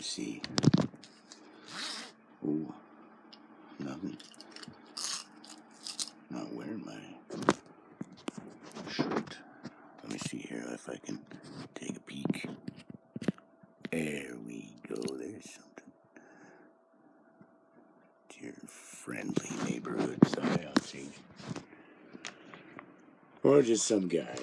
see. Oh, nothing. Not wearing my shirt. Let me see here if I can take a peek. There we go. There's something. It's your friendly neighborhood side outstage. Or just some guy.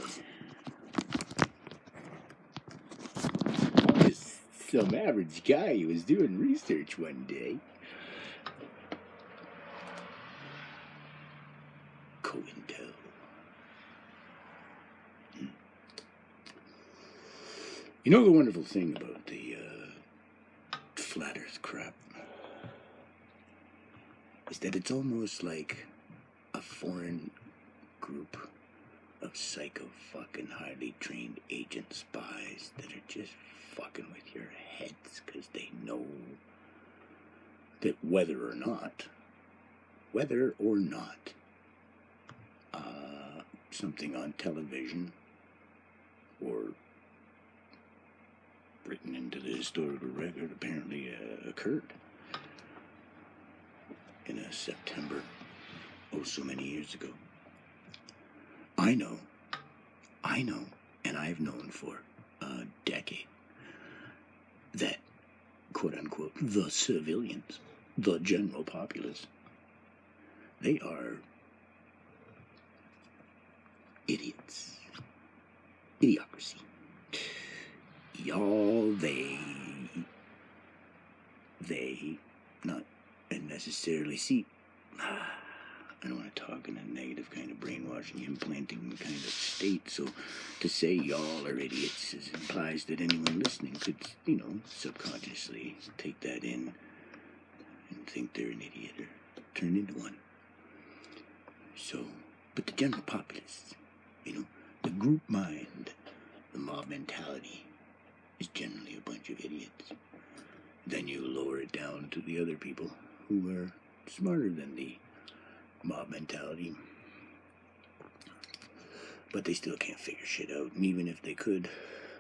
Just some average guy who was doing research one day. COINTEL. You know the wonderful thing about the flat earth crap is that it's almost like a foreign group of psycho fucking highly trained agent spies that are just fucking with your heads because they know that whether or not something on television or written into the historical record apparently occurred in a September so many years ago. I know, and I've known for a decade that, quote-unquote, the civilians, the general populace, they are idiots. Idiocracy. Y'all, they not necessarily see. I don't want to talk in a negative kind of brainwashing, implanting kind of state, so to say y'all are idiots implies that anyone listening could, subconsciously take that in and think they're an idiot or turn into one. So, but the general populace, the group mind, the mob mentality is generally a bunch of idiots. Then you lower it down to the other people who are smarter than the mob mentality, but they still can't figure shit out, and even if they could,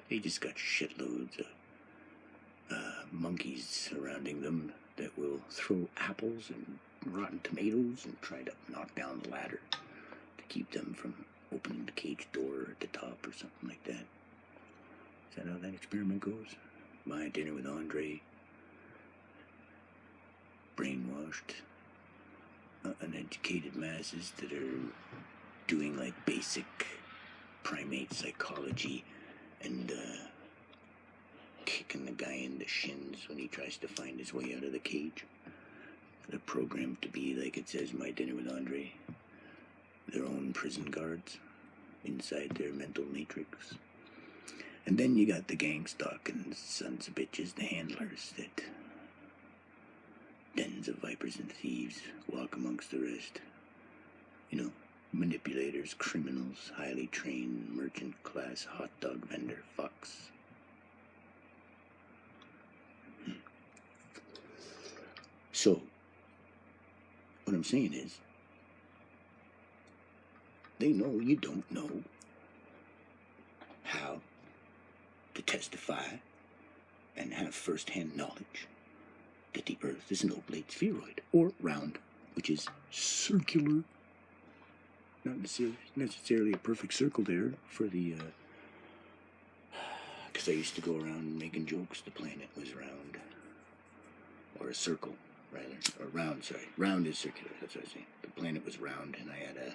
they just got shitloads of monkeys surrounding them that will throw apples and rotten tomatoes and try to knock down the ladder to keep them from opening the cage door at the top or something like that. Is that how that experiment goes? My Dinner with Andre, brainwashed uneducated masses that are doing like basic primate psychology and kicking the guy in the shins when he tries to find his way out of the cage. They're programmed to be, like it says, My Dinner with Andre, their own prison guards inside their mental matrix. And then you got the gang stalking sons of bitches, the handlers that dens of vipers and thieves walk amongst the rest. Manipulators, criminals, highly trained merchant class hot dog vendor fucks. So, what I'm saying is, they know you don't know how to testify and have first-hand knowledge that the Earth is an oblate spheroid, or round, which is circular. Not necessarily a perfect circle there for the, because I used to go around making jokes the planet was round, or a circle, rather, or round, sorry. Round is circular, that's what I was saying. The planet was round, and I had a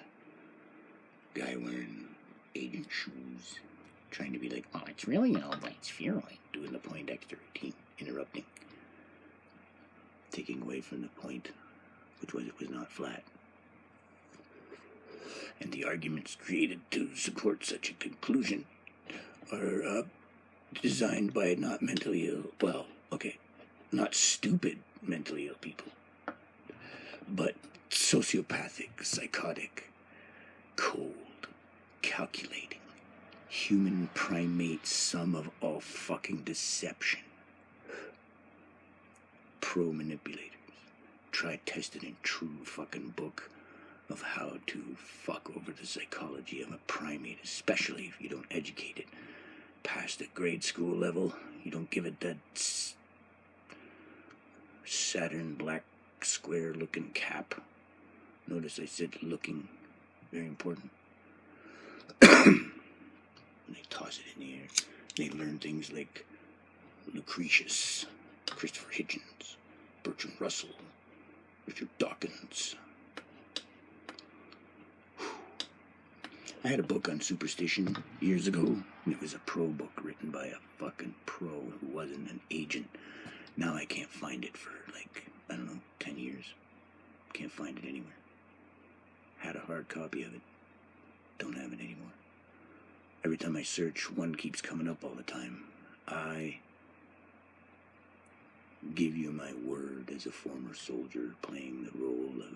guy wearing agent shoes, trying to be like, oh, it's really an oblate spheroid, doing the Poindexter routine, interrupting. Taking away from the point, which was it was not flat. And the arguments created to support such a conclusion are designed by not mentally ill, not stupid mentally ill people, but sociopathic, psychotic, cold, calculating, human primate sum of all fucking deception. Pro-manipulators. Try tested in true fucking book of how to fuck over the psychology of a primate, especially if you don't educate it past the grade school level. You don't give it that Saturn black square looking cap. Notice I said looking. Very important. And they toss it in the air. They learn things like Lucretius, Christopher Hitchens, Bertrand Russell, Richard Dawkins. I had a book on superstition years ago, and it was a pro book written by a fucking pro who wasn't an agent. Now I can't find it for 10 years. Can't find it anywhere. Had a hard copy of it. Don't have it anymore. Every time I search, one keeps coming up all the time. I give you my word as a former soldier playing the role of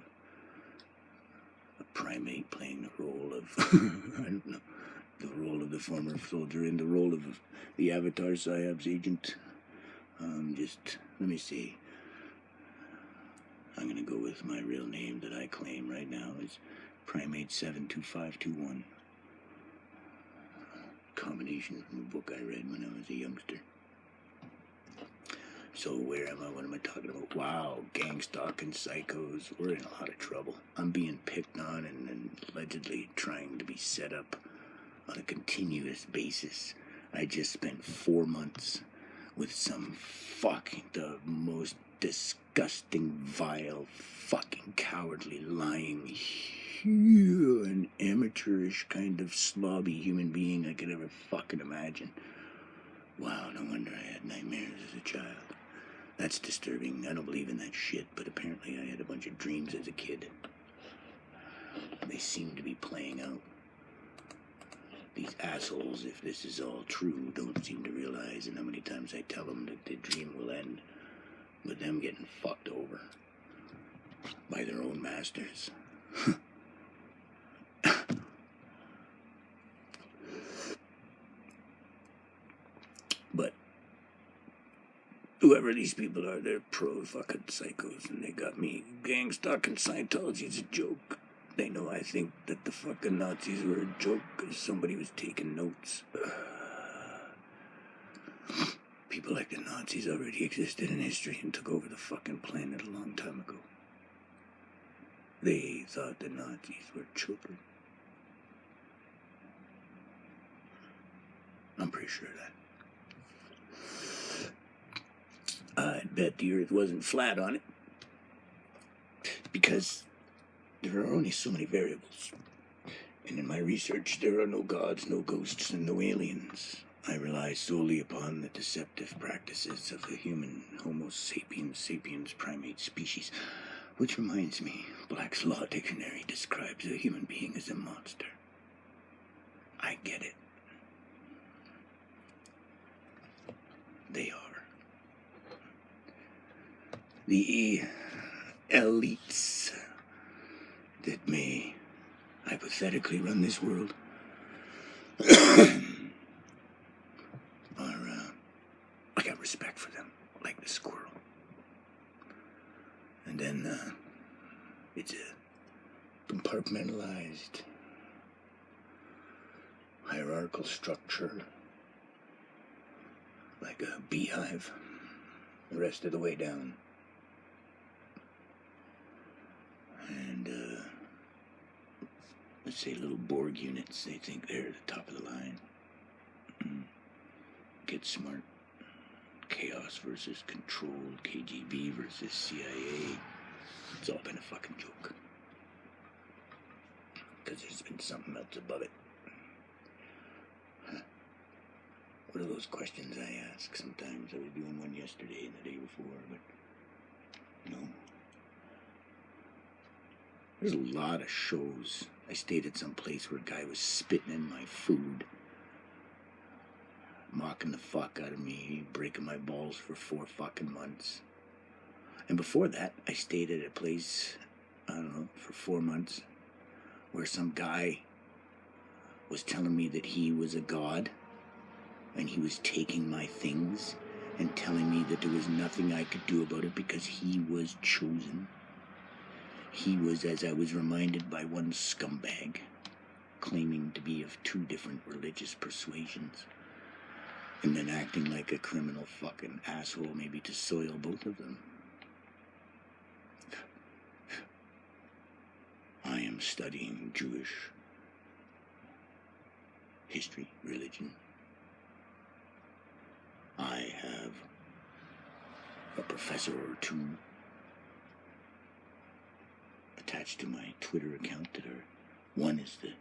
a primate, playing the role of I don't know, the role of the former soldier and the role of the Avatar Psyops agent. Let me see. I'm gonna go with my real name that I claim right now is Primate 72521. Combination from a book I read when I was a youngster. So where am I? What am I talking about? Wow, gang stalking psychos. We're in a lot of trouble. I'm being picked on and allegedly trying to be set up on a continuous basis. I just spent 4 months with some the most disgusting, vile, fucking cowardly, lying, and amateurish kind of slobby human being I could ever fucking imagine. Wow, no wonder I had nightmares as a child. That's disturbing. I don't believe in that shit, but apparently I had a bunch of dreams as a kid. They seem to be playing out. These assholes, if this is all true, don't seem to realize, and how many times I tell them that the dream will end with them getting fucked over by their own masters. But whoever these people are, they're pro-fucking psychos, and they got me gang stalking Scientology's a joke. They know I think that the fucking Nazis were a joke because somebody was taking notes. People like the Nazis already existed in history and took over the fucking planet a long time ago. They thought the Nazis were children. I'm pretty sure of that. I'd bet the earth wasn't flat on it. Because there are only so many variables. And in my research, there are no gods, no ghosts, and no aliens. I rely solely upon the deceptive practices of the human Homo sapiens primate species. Which reminds me, Black's Law Dictionary describes a human being as a monster. I get it. They are. The elites that may hypothetically run this world I got respect for them, like the squirrel. And then it's a compartmentalized hierarchical structure, like a beehive, the rest of the way down. And let's say little Borg units, they think they're at the top of the line. Get smart. Chaos versus control, KGB versus CIA. It's all been a fucking joke. Because there's been something else above it. What are those questions I ask? Sometimes I was doing one yesterday and the day before, but no. There's a lot of shows. I stayed at some place where a guy was spitting in my food, mocking the fuck out of me, breaking my balls for 4 fucking months. And before that, I stayed at a place, I don't know, for 4 months, where some guy was telling me that he was a god, and he was taking my things and telling me that there was nothing I could do about it because he was chosen. He was, as I was reminded by one scumbag, claiming to be of 2 different religious persuasions, and then acting like a criminal fucking asshole maybe to soil both of them. am studying Jewish history, religion. I have a professor or two attached to my Twitter account that are, one is the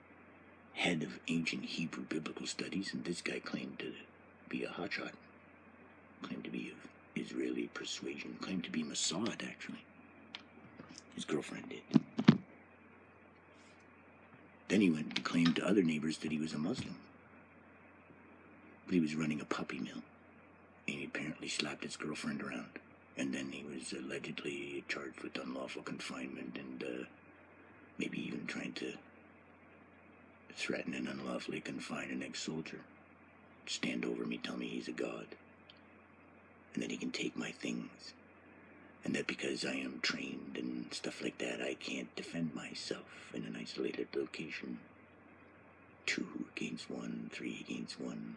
head of ancient Hebrew biblical studies, and this guy claimed to be a hotshot, claimed to be of Israeli persuasion, claimed to be Mossad, actually. His girlfriend did. Then he went and claimed to other neighbors that he was a Muslim. But he was running a puppy mill, and he apparently slapped his girlfriend around. And then he was allegedly charged with unlawful confinement and maybe even trying to threaten and unlawfully confine an ex-soldier. Stand over me, tell me he's a god. And that he can take my things. And that because I am trained and stuff like that, I can't defend myself in an isolated location. 2 against 1, 3 against 1.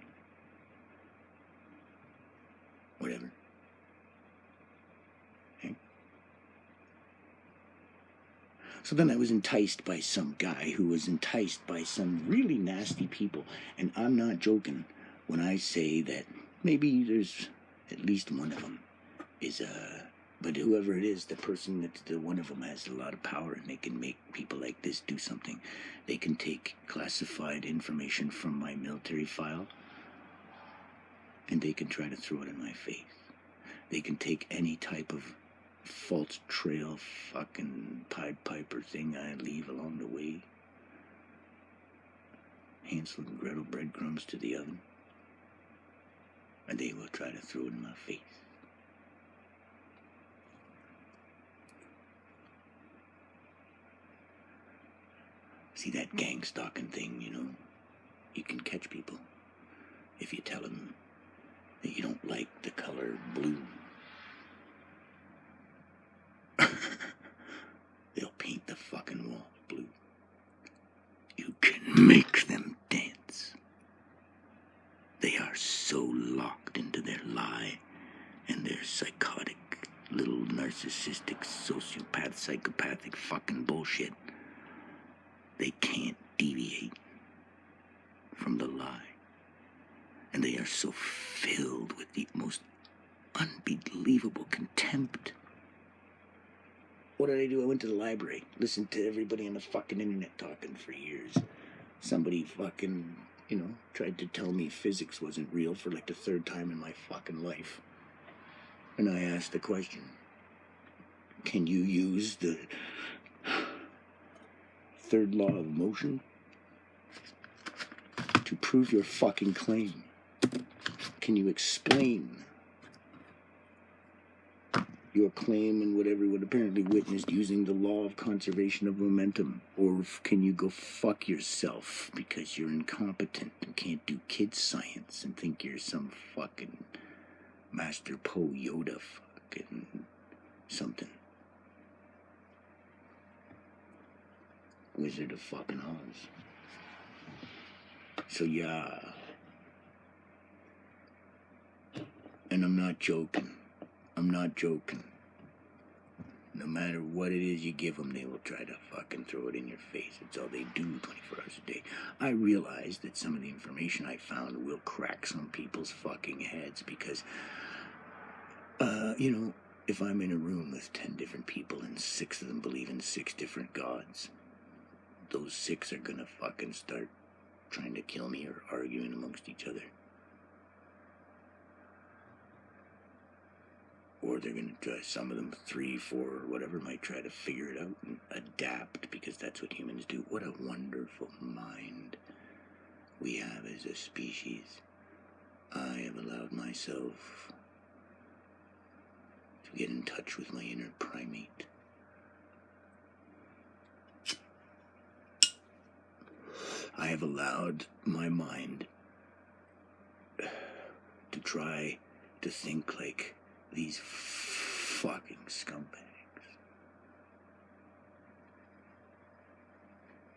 Whatever. Okay. So then I was enticed by some guy who was enticed by some really nasty people. And I'm not joking when I say that maybe there's at least one of them is but whoever it is, the person that's the one of them has a lot of power, and they can make people like this do something. They can take classified information from my military file, and they can try to throw it in my face. They can take any type of false trail fucking Pied Piper thing I leave along the way. Hansel and Gretel breadcrumbs to the oven, and they will try to throw it in my face. See, that gang stalking thing, you know, you can catch people if you tell them that you don't like the color blue. They'll paint the fucking wall blue. You can make them dance. They are so locked into their lie and their psychotic, little narcissistic, sociopath, psychopathic fucking bullshit. They can't deviate from the lie. And they are so filled with the most unbelievable contempt. What did I do? I went to the library, listened to everybody on the fucking internet talking for years. Somebody fucking, tried to tell me physics wasn't real for like the 3rd time in my fucking life. And I asked the question, can you use the 3rd law of motion to prove your fucking claim? Can you explain your claim and what everyone apparently witnessed using the law of conservation of momentum? Or can you go fuck yourself because you're incompetent and can't do kid science and think you're some fucking Master Poe Yoda fucking something? Wizard of fucking Oz. So yeah. And I'm not joking. No matter what it is you give them, they will try to fucking throw it in your face. It's all they do 24 hours a day. I realize that some of the information I found will crack some people's fucking heads because, if I'm in a room with 10 different people and 6 of them believe in 6 different gods, those 6 are gonna fucking start trying to kill me or arguing amongst each other. Or they're gonna try, some of them 3, 4, or whatever, might try to figure it out and adapt, because that's what humans do. What a wonderful mind we have as a species. I have allowed myself to get in touch with my inner primate. I have allowed my mind to try to think like these fucking scumbags.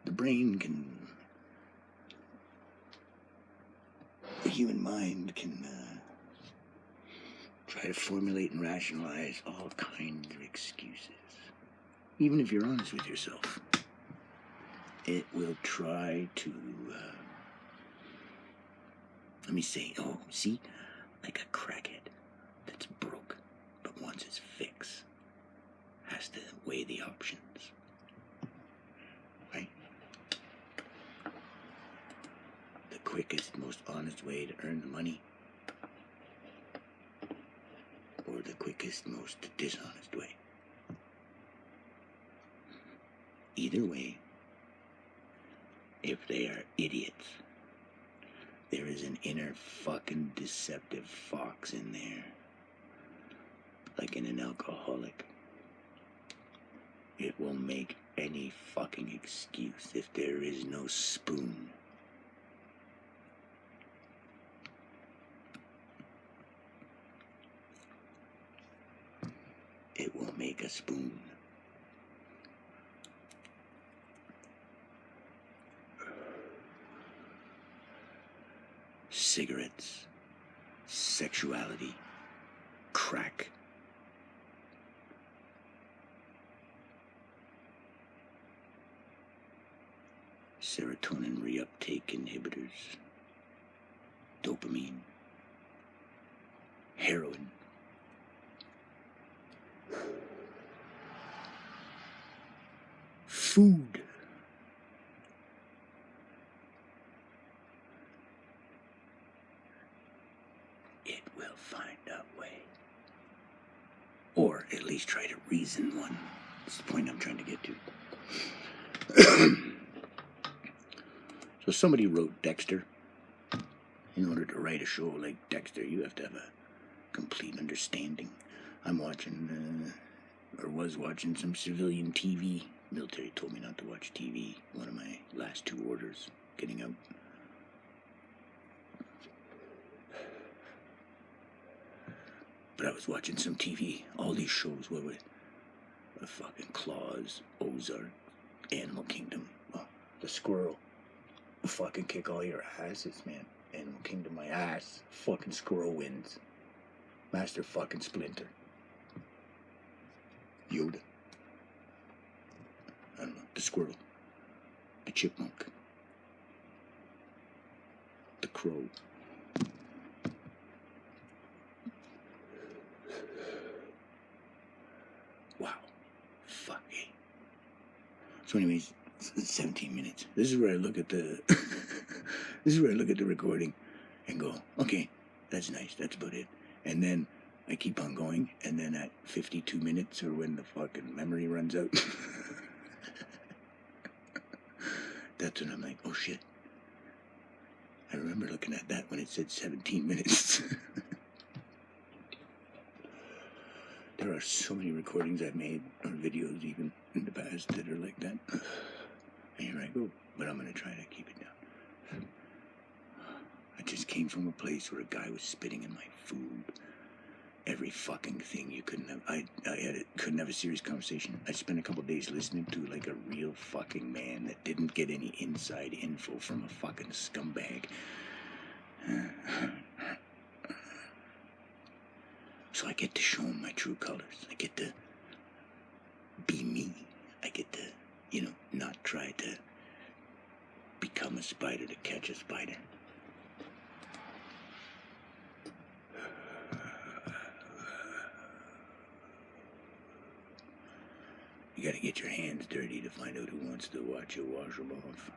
The human mind can try to formulate and rationalize all kinds of excuses, even if you're honest with yourself. it will try to, let me say, oh, see, like a crackhead that's broke, but wants his fix, has to weigh the options, right? The quickest, most honest way to earn the money, or the quickest, most dishonest way. Either way, if they are idiots, there is an inner fucking deceptive fox in there, like in an alcoholic. It will make any fucking excuse if there is no spoon. It will make a spoon. Cigarettes, sexuality, crack. Serotonin reuptake inhibitors, dopamine, heroin, food. It will find a way. Or at least try to reason one. That's the point I'm trying to get to. So somebody wrote Dexter. In order to write a show like Dexter, you have to have a complete understanding. I'm watching, or was watching some civilian TV. Military told me not to watch TV. One of my last 2 orders, getting out. But I was watching some TV. All these shows were with fucking Claws, Ozark, Animal Kingdom. Oh, the squirrel. Fucking kick all your asses, man. Animal Kingdom, my ass. Fucking squirrel wins. Master fucking Splinter. Yoda. I don't know. The squirrel. The chipmunk. The crow. Wow. Fuck me. So anyways, 17 minutes. This is where I look at the this is where I look at the recording and go, okay, that's nice, that's about it. And then I keep on going, and then at 52 minutes, or when the fucking memory runs out, that's when I'm like, oh shit. I remember looking at that when it said 17 minutes. There are so many recordings I've made, or videos even in the past, that are like that. And here I go, but I'm going to try to keep it down. I just came from a place where a guy was spitting in my food. Every fucking thing you couldn't have. I couldn't have a serious conversation. I spent a couple days listening to like a real fucking man that didn't get any inside info from a fucking scumbag. So I get to show him my true colors. I get to be me. I get to, not try to become a spider to catch a spider. You gotta get your hands dirty to find out who wants to watch you wash them off.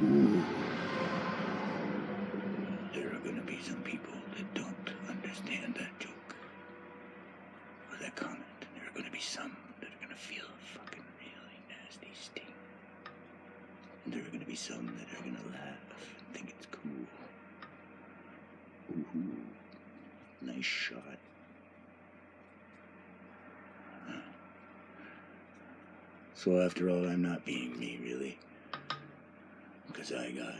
Ooh. There are gonna be some people that don't understand that joke or that comment. There are gonna be some that are gonna feel a fucking really nasty sting. And there are gonna be some that are gonna laugh and think it's cool. Ooh, nice shot. So after all, I'm not being me, really. Because I got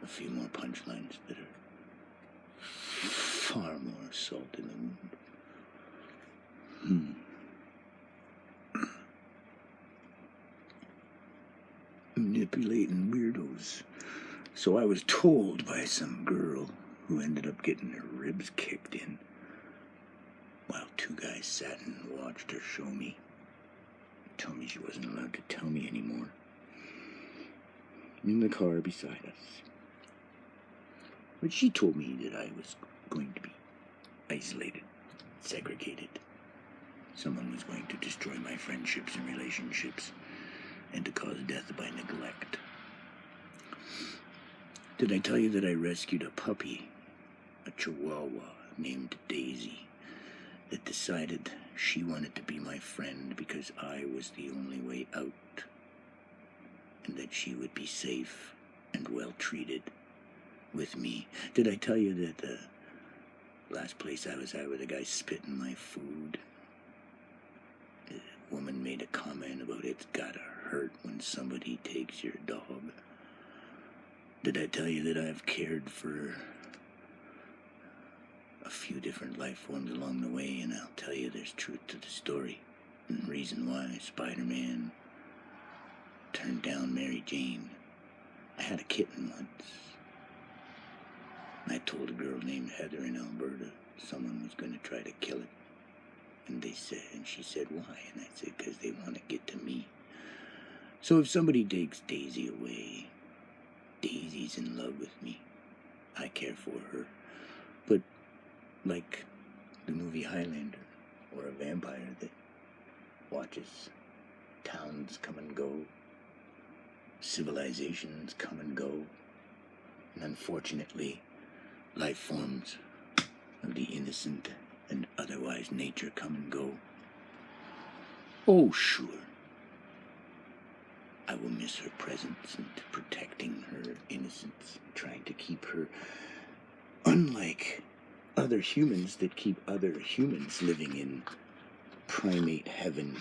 a few more punchlines that are far more salt in the wound. Manipulating weirdos. So I was told by some girl who ended up getting her ribs kicked in while two guys sat and watched her show me. Told me she wasn't allowed to tell me anymore. In the car beside us. But she told me that I was going to be isolated, segregated. Someone was going to destroy my friendships and relationships and to cause death by neglect. Did I tell you that I rescued a puppy, a Chihuahua named Daisy, that decided she wanted to be my friend because I was the only way out, and that she would be safe and well treated with me? Did I tell you that the last place I was at where the guy spit in my food, the woman made a comment about it's gotta hurt when somebody takes your dog? Did I tell you that I've cared for a few different life forms along the way, and I'll tell you there's truth to the story, and the reason why Spider-Man turned down Mary Jane. I had a kitten once. I told a girl named Heather in Alberta someone was going to try to kill it. And she said, why? And I said, because they want to get to me. So if somebody takes Daisy away, Daisy's in love with me. I care for her. But like the movie Highlander, or a vampire that watches towns come and go, civilizations come and go, and unfortunately, life forms of the innocent and otherwise nature come and go. Oh, sure. I will miss her presence and protecting her innocence, trying to keep her, unlike other humans that keep other humans living in primate heaven.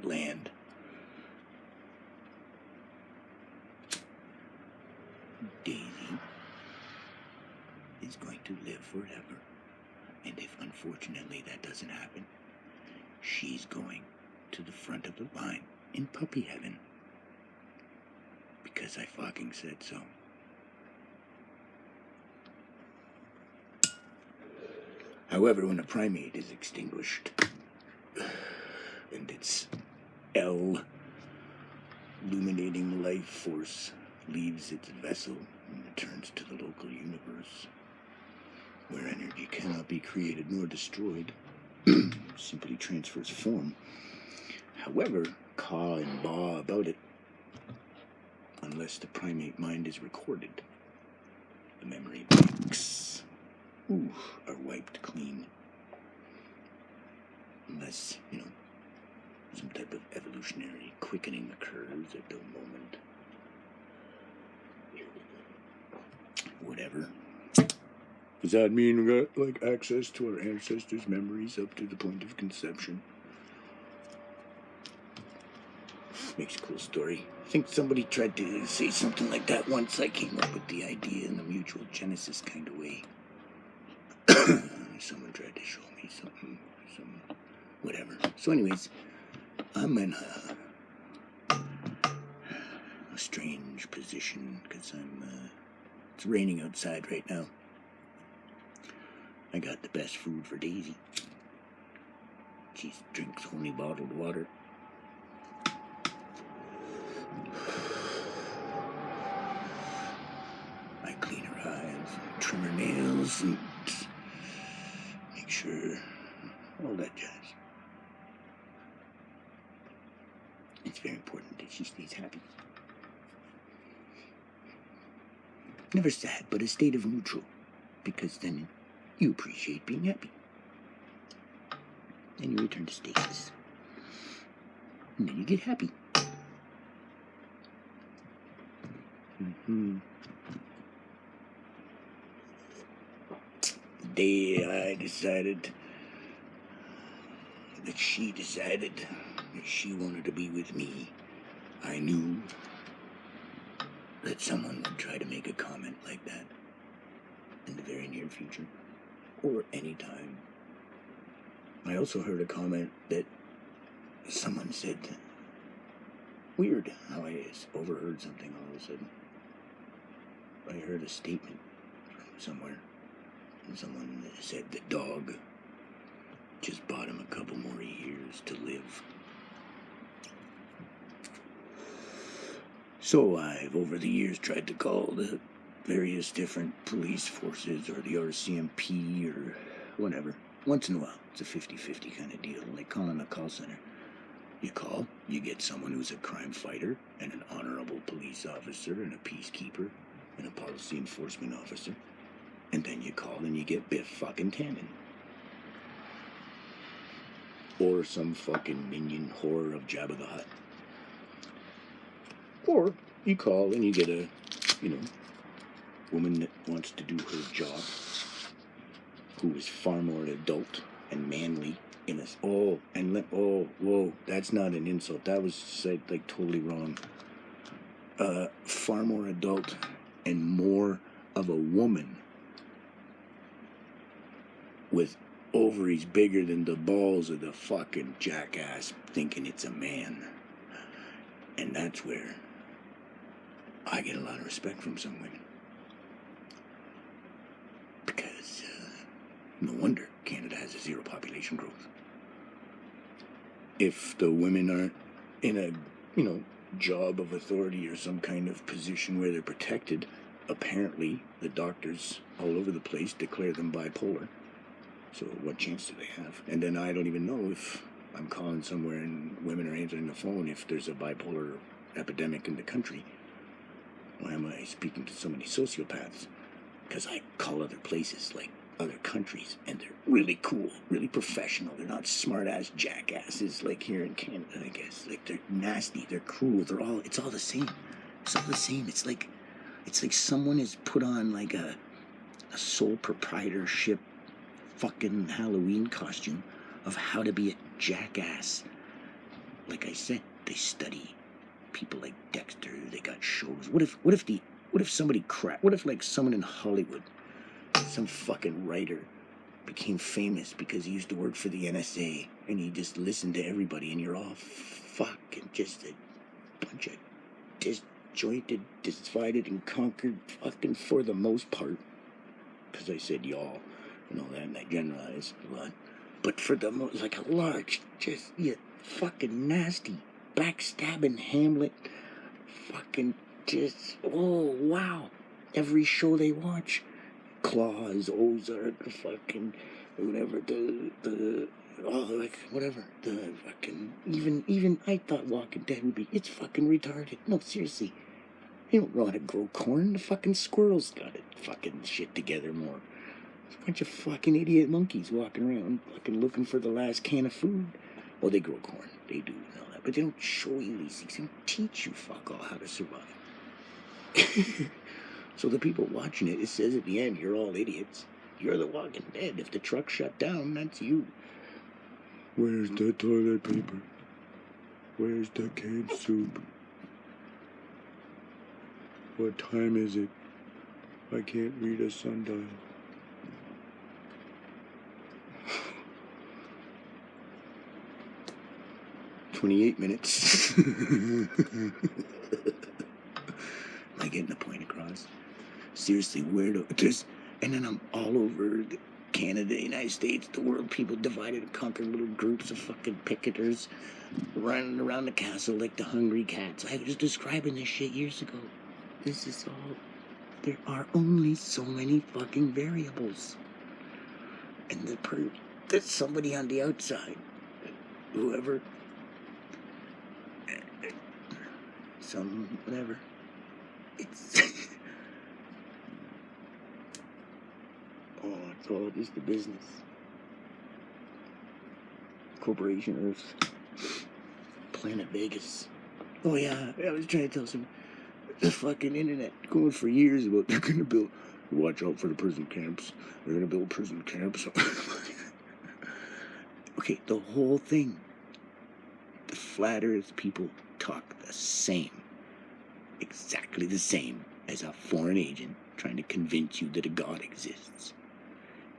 Land. Daisy is going to live forever. And if unfortunately that doesn't happen, she's going to the front of the line in puppy heaven. Because I fucking said so. However, when a primate is extinguished, and its illuminating life force leaves its vessel and returns to the local universe, where energy cannot be created nor destroyed, simply transfers form. However, caw and baw about it, unless the primate mind is recorded. The memory banks are wiped clean. Unless, some type of evolutionary quickening occurs at the moment. Whatever. Does that mean we got, access to our ancestors' memories up to the point of conception? Makes a cool story. I think somebody tried to say something like that once. I came up with the idea in a mutual genesis kind of way. Someone tried to show me something, whatever. So anyways, I'm in a strange position because it's raining outside right now. I got the best food for Daisy. She drinks only bottled water. I clean her eyes, and trim her nails, and make sure all that jazz. It's very important that she stays happy. Never sad, but a state of neutral, because then you appreciate being happy. Then you return to stasis. And then you get happy. The day I decided that she decided that she wanted to be with me, I knew that someone would try to make a comment like that in the very near future, or any time. I also heard a comment that someone said, weird how I overheard something all of a sudden. I heard a statement from somewhere, and someone said the dog just bought him a couple more years to live. So I've, over the years, tried to call the various different police forces or the RCMP or whatever. Once in a while, it's a 50-50 kind of deal, like calling a call center. You call, you get someone who's a crime fighter and an honorable police officer and a peacekeeper and a policy enforcement officer. And then you call and you get Biff fucking Tannen. Or some fucking minion horror of Jabba the Hutt. Or you call and you get a, woman that wants to do her job, who is far more adult and manly in us. Whoa, that's not an insult. That was said like totally wrong. Far more adult and more of a woman with ovaries bigger than the balls of the fucking jackass thinking it's a man. And that's where I get a lot of respect from some women. Because no wonder Canada has a zero population growth. If the women aren't in a, job of authority or some kind of position where they're protected, apparently the doctors all over the place declare them bipolar. So what chance do they have? And then I don't even know if I'm calling somewhere and women are answering the phone if there's a bipolar epidemic in the country. Why am I speaking to so many sociopaths? Because I call other places, like other countries, and they're really cool, really professional. They're not smart-ass jackasses like here in Canada, I guess. Like, they're nasty, they're cruel, it's all the same. It's all the same. It's like someone has put on like a sole proprietorship fucking Halloween costume of how to be a jackass. Like I said, they study people like Dexter. They got shows. What if someone in Hollywood, some fucking writer, became famous because he used to work for the NSA and he just listened to everybody, and you're all fucking just a bunch of disjointed, divided and conquered fucking, for the most part, because I said y'all and all that and I generalized a lot, but for the most, like a large, just, fucking nasty, backstabbing Hamlet, fucking just, oh wow, every show they watch, Claws, Ozark, fucking whatever, the fucking, even I thought Walking Dead would be, it's fucking retarded. No, seriously, they don't know how to grow corn. The fucking squirrels got it fucking shit together more. It's a bunch of fucking idiot monkeys walking around fucking looking for the last can of food. Well, they grow corn, they do and all that, but they don't show you these things. They don't teach you fuck all how to survive. So the people watching it says at the end, you're all idiots. You're the Walking Dead. If the truck shut down, that's you. Where's the toilet paper? Where's the canned soup? What time is it? I can't read a sundial. 28 minutes. Am I getting the point across? Seriously, and then I'm all over Canada, United States, the world, people divided and conquered little groups of fucking picketers running around the castle like the hungry cats. I was describing this shit years ago. This is all, there are only so many fucking variables. And there's somebody on the outside, whoever, whatever. It's it's all just the business. Corporation Earth. Planet Vegas. Oh yeah, I was trying to tell the fucking internet going for years about they're gonna build, watch out for the prison camps. They're gonna build prison camps. Okay, the whole thing. The flat Earth people talk the same. Exactly the same as a foreign agent trying to convince you that a God exists.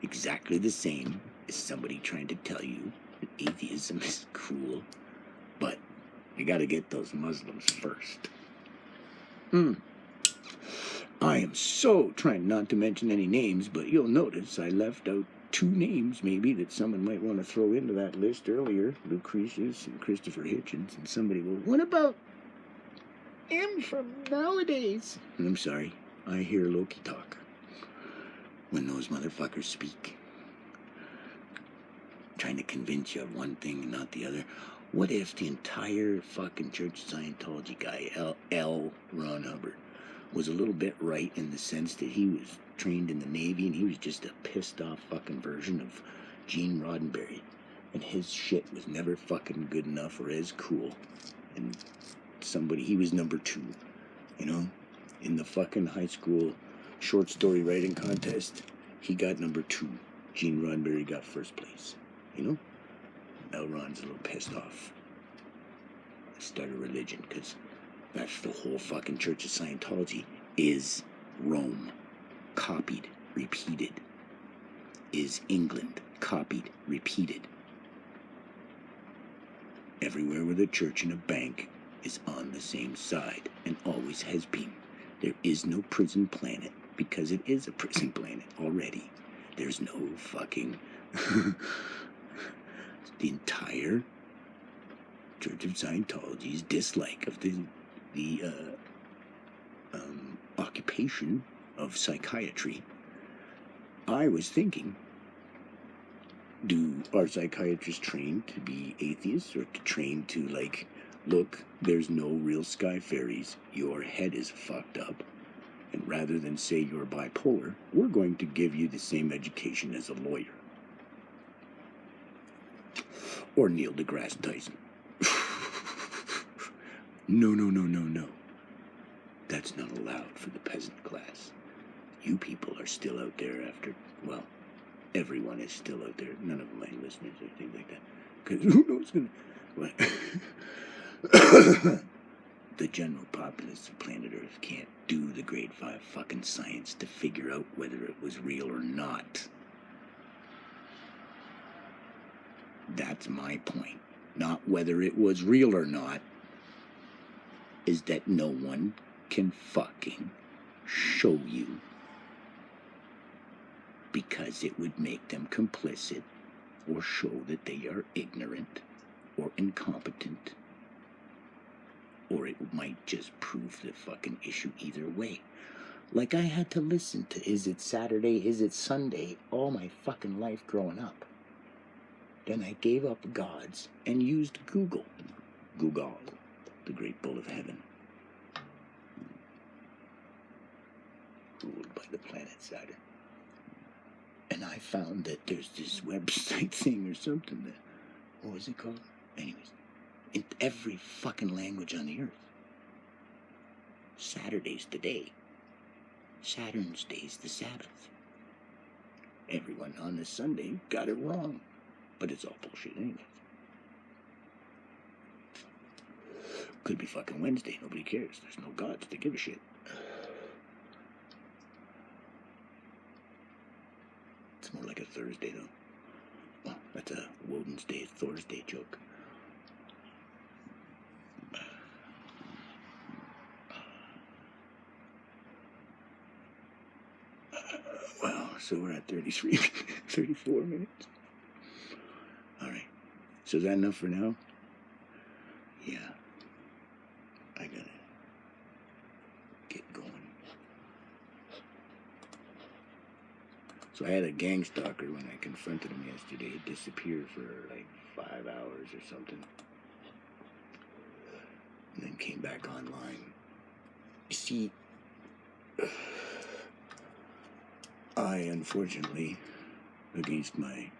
Exactly the same as somebody trying to tell you that atheism is cool. But you gotta get those Muslims first. I am so trying not to mention any names, but you'll notice I left out 2 names maybe that someone might want to throw into that list earlier. Lucretius and Christopher Hitchens. And somebody will, what about him from nowadays? And I'm sorry, I hear Loki talk when those motherfuckers speak. Trying to convince you of one thing and not the other. What if the entire fucking Church of Scientology guy, L. Ron Hubbard, was a little bit right in the sense that he was trained in the Navy and he was just a pissed off fucking version of Gene Roddenberry, and his shit was never fucking good enough or as cool, and he was number 2, you know, in the fucking high school short story writing contest. He got number 2. Gene Roddenberry got first place, you know. L. Ron's a little pissed off. Start a religion, because that's the whole fucking Church of Scientology is Rome. Copied, repeated. Is England. Copied, repeated. Everywhere with a church and a bank is on the same side, and always has been. There is no prison planet, because it is a prison planet already. There's no fucking... the entire Church of Scientology's dislike of the occupation of psychiatry. I was thinking, are psychiatrists trained to be atheists, or to train to, like, look, there's no real sky fairies, your head is fucked up, and rather than say you're bipolar, we're going to give you the same education as a lawyer. Or Neil deGrasse Tyson. No. That's not allowed for the peasant class. You people are still out there after, well, everyone is still out there. None of my listeners or things like that. Because who knows the general populace of planet Earth can't do the grade 5 fucking science to figure out whether it was real or not. That's my point. Not whether it was real or not, is that no one can fucking show you, because it would make them complicit or show that they are ignorant or incompetent, or it might just prove the fucking issue either way. Like I had to listen to Is It Saturday, Is It Sunday all my fucking life growing up. Then I gave up gods and used Google, the great bull of heaven, ruled by the planet Saturn. And I found that there's this website thing or something that, what was it called? Anyways, in every fucking language on the earth. Saturday's the day. Saturn's day's the Sabbath. Everyone on this Sunday got it wrong. But it's all bullshit anyways. Could be fucking Wednesday, nobody cares. There's no gods to give a shit. It's more like a Thursday though. Well, that's a Woden's Day, Thor's Day joke. Well, so we're at 34 minutes. Alright, so is that enough for now? Yeah, I gotta get going. So I had a gang stalker when I confronted him yesterday. He disappeared for like 5 hours or something. And then came back online. You see, I unfortunately, against my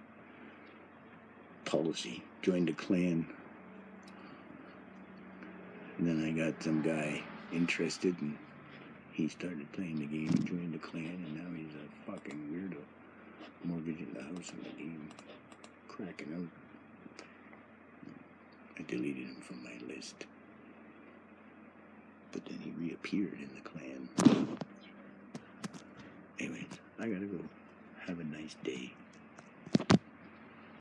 policy, joined a clan, and then I got some guy interested, and he started playing the game and joined the clan, and now he's a fucking weirdo, mortgaging the house and the game, cracking out. I deleted him from my list, but then he reappeared in the clan. Anyways, I gotta go. Have a nice day.